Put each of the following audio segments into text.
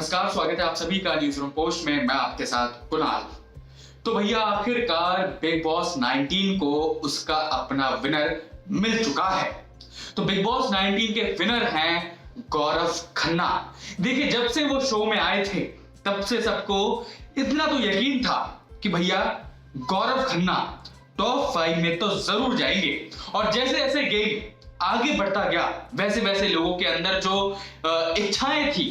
नमस्कार, स्वागत है आप सभी का न्यूज रूम पोस्ट में। मैं आपके साथ कुणाल। तो भैया आखिरकार बिग बॉस 19 को उसका अपना विनर मिल चुका है। तो बिग बॉस 19 के विनर हैं गौरव खन्ना। देखिए, जब से वो शो में आए थे तब से सबको इतना तो यकीन था कि भैया गौरव खन्ना टॉप 5 में तो जरूर जाएंगे। और जैसे जैसे गेम आगे बढ़ता गया वैसे वैसे लोगों के अंदर जो इच्छाएं थी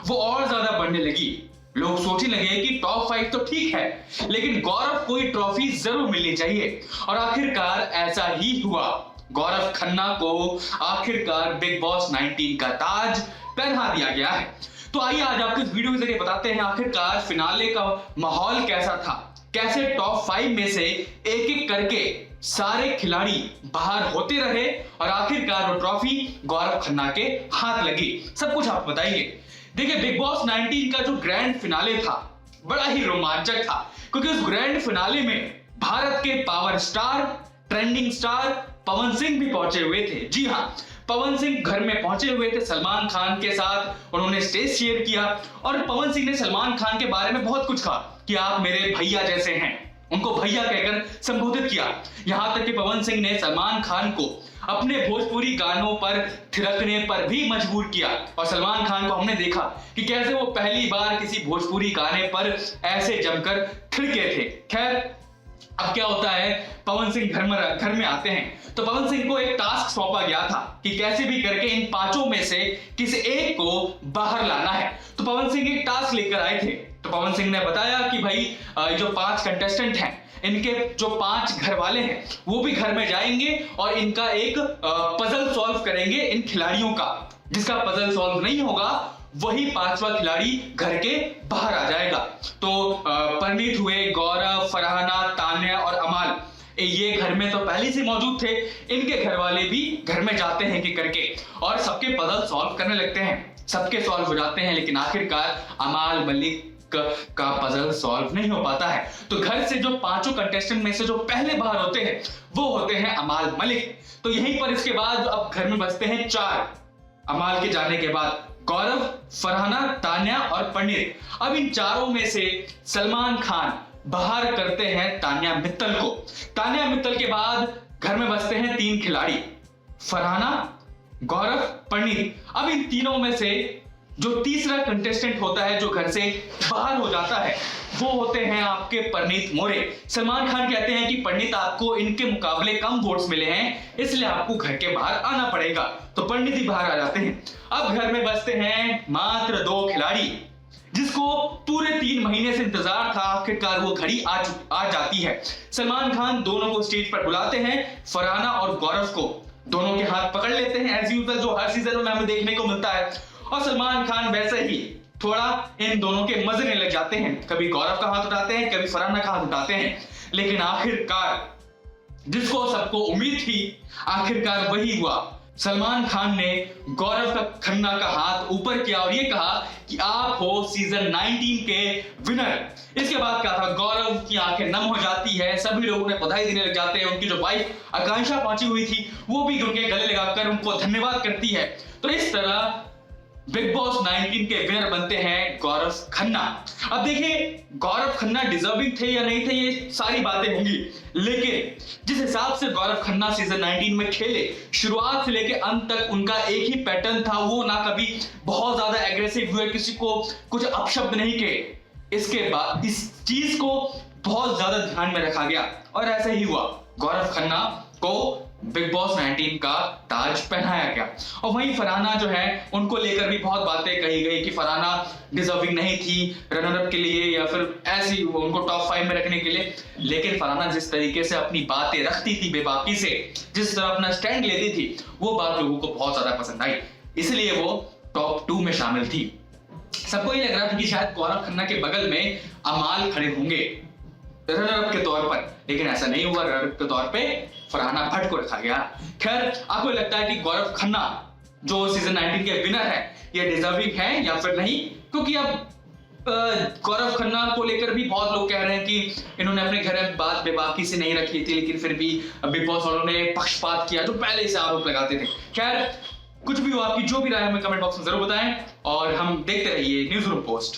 वो और ज्यादा बढ़ने लगी। लोग सोचने लगे कि टॉप 5 तो ठीक है, लेकिन गौरव को ट्रॉफी जरूर मिलनी चाहिए। और आखिरकार ऐसा ही हुआ। गौरव खन्ना को आखिरकार बिग बॉस 19 का ताज पहना दिया गया है। तो आइए आज आपको इस वीडियो के जरिए बताते हैं आखिरकार फिनाले का माहौल कैसा था, कैसे टॉप 5 में से एक एक करके सारे खिलाड़ी बाहर होते रहे और आखिरकार वो ट्रॉफी गौरव खन्ना के हाथ लगी। सब कुछ आप बताइए। देखिए, बिग बॉस 19 का जो ग्रैंड फिनाले था बड़ा ही रोमांचक था, क्योंकि उस ग्रैंड फिनाले में भारत के power star, trending star Pawan Singh भी पहुंचे हुए थे। जी हां, पवन सिंह घर में पहुंचे हुए थे सलमान खान के साथ। उन्होंने स्टेज शेयर किया और पवन सिंह ने सलमान खान के बारे में बहुत कुछ कहा कि आप मेरे भैया जैसे हैं। उनको भैया कहकर संबोधित किया। यहां तक कि पवन सिंह ने सलमान खान को अपने भोजपुरी गानों पर थिरकने पर भी मजबूर किया। और सलमान खान को हमने देखा कि कैसे वो पहली बार किसी भोजपुरी गाने पर ऐसे जमकर थिरके थे। खैर, अब क्या होता है, पवन सिंह घर में आते हैं तो पवन सिंह को एक टास्क सौंपा गया था कि कैसे भी करके इन पांचों में से किसी एक को बाहर लाना है। तो पवन सिंह एक टास्क लेकर आए थे। तो पवन सिंह ने बताया कि भाई जो 5 कंटेस्टेंट हैं, इनके जो 5 घर वाले हैं वो भी घर में जाएंगे और इनका एक पजल सॉल्व करेंगे इन खिलाड़ियों का। जिसका पजल सॉल्व नहीं होगा वही 5वां खिलाड़ी घर के बाहर आ जाएगा। तो परनीत हुए, गौरव, फरहाना, तान्या और अमाल, ये घर में तो पहले से मौजूद थे। इनके घर वाले भी घर में जाते हैं कि करके और सबके पजल सॉल्व करने लगते हैं। सबके सॉल्व हो जाते हैं, लेकिन आखिरकार अमाल मलिक का पजल सॉल्व नहीं हो पाता है। तो घर से जो 5 कंटेस्टेंट में से जो पहले बाहर होते हैं वो होते हैं अमाल मलिक। तो यहीं पर इसके बाद अब घर में बचते हैं 4। अमाल के जाने के बाद गौरव, फरहाना, तान्या और परनीत। अब इन चारों में से सलमान खान बाहर करते हैं तान्या मित्तल को। तान्या मित्तल के बाद घर में बचते हैं 3 खिलाड़ी, फरहाना, गौरव, परनीत। अब इन तीनों में से जो तीसरा कंटेस्टेंट होता है जो घर से बाहर हो जाता है वो होते हैं आपके परनीत मोरे। सलमान खान कहते हैं कि परनीत, आपको इनके मुकाबले कम वोट्स मिले हैं, इसलिए आपको घर के बाहर आना पड़ेगा। तो परनीत ही बाहर आ जाते हैं। अब घर में बचते हैं मात्र 2 खिलाड़ी, जिसको पूरे 3 महीने से इंतजार था। आखिरकार वो घड़ी आ जाती है। सलमान खान दोनों को स्टेज पर बुलाते हैं, फरहाना और गौरव को दोनों के हाथ पकड़ लेते हैं एज यूजुअल, जो हर सीजन में हमें देखने को मिलता है। और सलमान खान वैसे ही थोड़ा इन दोनों के मजे लेने लग जाते हैं। कभी गौरव का हाथ उठाते हैं, कभी फरहाना का हाथ उठाते हैं। लेकिन आखिरकार जिसको सबको उम्मीद थी, आखिरकार वही हुआ। सलमान खान ने गौरव खन्ना का हाथ ऊपर किया और ये कहा कि आप हो सीजन 19 के विनर। इसके बाद क्या था, गौरव की आंखें नम हो जाती है। सभी लोगों ने बधाई देने लग जाते हैं। उनकी जो वाइफ आकांक्षा पहुंची हुई थी वो भी उनके गले लगाकर उनको धन्यवाद करती है। तो इस तरह बिग बॉस 19 के विनर बनते हैं गौरव खन्ना। अब देखिए, गौरव खन्ना डिजर्विंग थे या नहीं थे, ये सारी बातें होंगी, लेकिन जिस हिसाब से गौरव खन्ना सीजन 19 में खेले, शुरुआत से लेकर अंत तक उनका एक ही पैटर्न था। वो ना कभी बहुत ज्यादा एग्रेसिव हुए, किसी को कुछ अपशब्द नहीं किए। इसके बाद इस चीज को बहुत ज्यादा ध्यान में रखा गया और ऐसा ही हुआ। गौरव खन्ना को बिग बॉस 19 का ताज पहनाया गया। और वहीं फरहाना जो है, उनको लेकर भी बहुत बातें कही गई कि फरहाना डिजर्विंग नहीं थी रनर अप के लिए या फिर ऐसी उनको टॉप 5 में रखने के लिए। लेकिन फरहाना जिस तरीके से अपनी बातें रखती थी, बेबाकी से जिस तरह अपना स्टैंड लेती थी, वो बात लोगों को बहुत ज्यादा पसंद आई, इसलिए वो टॉप 2 में शामिल थी। सबको ये लग रहा था कि शायद गौरव खन्ना के बगल में अमाल खड़े होंगे रनर अप के तौर पर, लेकिन ऐसा नहीं हुआ। रनर अप के तौर पे फरहाना भट्ट को रखा गया। खैर, आपको लगता है कि गौरव खन्ना जो सीजन 19 के विनर है ये डिजर्विंग है या फिर नहीं? क्योंकि अब गौरव खन्ना को लेकर भी बहुत लोग कह रहे हैं कि इन्होंने अपने घर में बात बेबाकी से नहीं रखी थी, लेकिन फिर भी बिग बॉस वालों ने पक्षपात किया, जो पहले से आरोप लगाते थे। खैर, कुछ भी हो, आपकी जो भी राय हमें कमेंट बॉक्स में जरूर बताएं और हम देखते रहिए न्यूज़ रूम पोस्ट।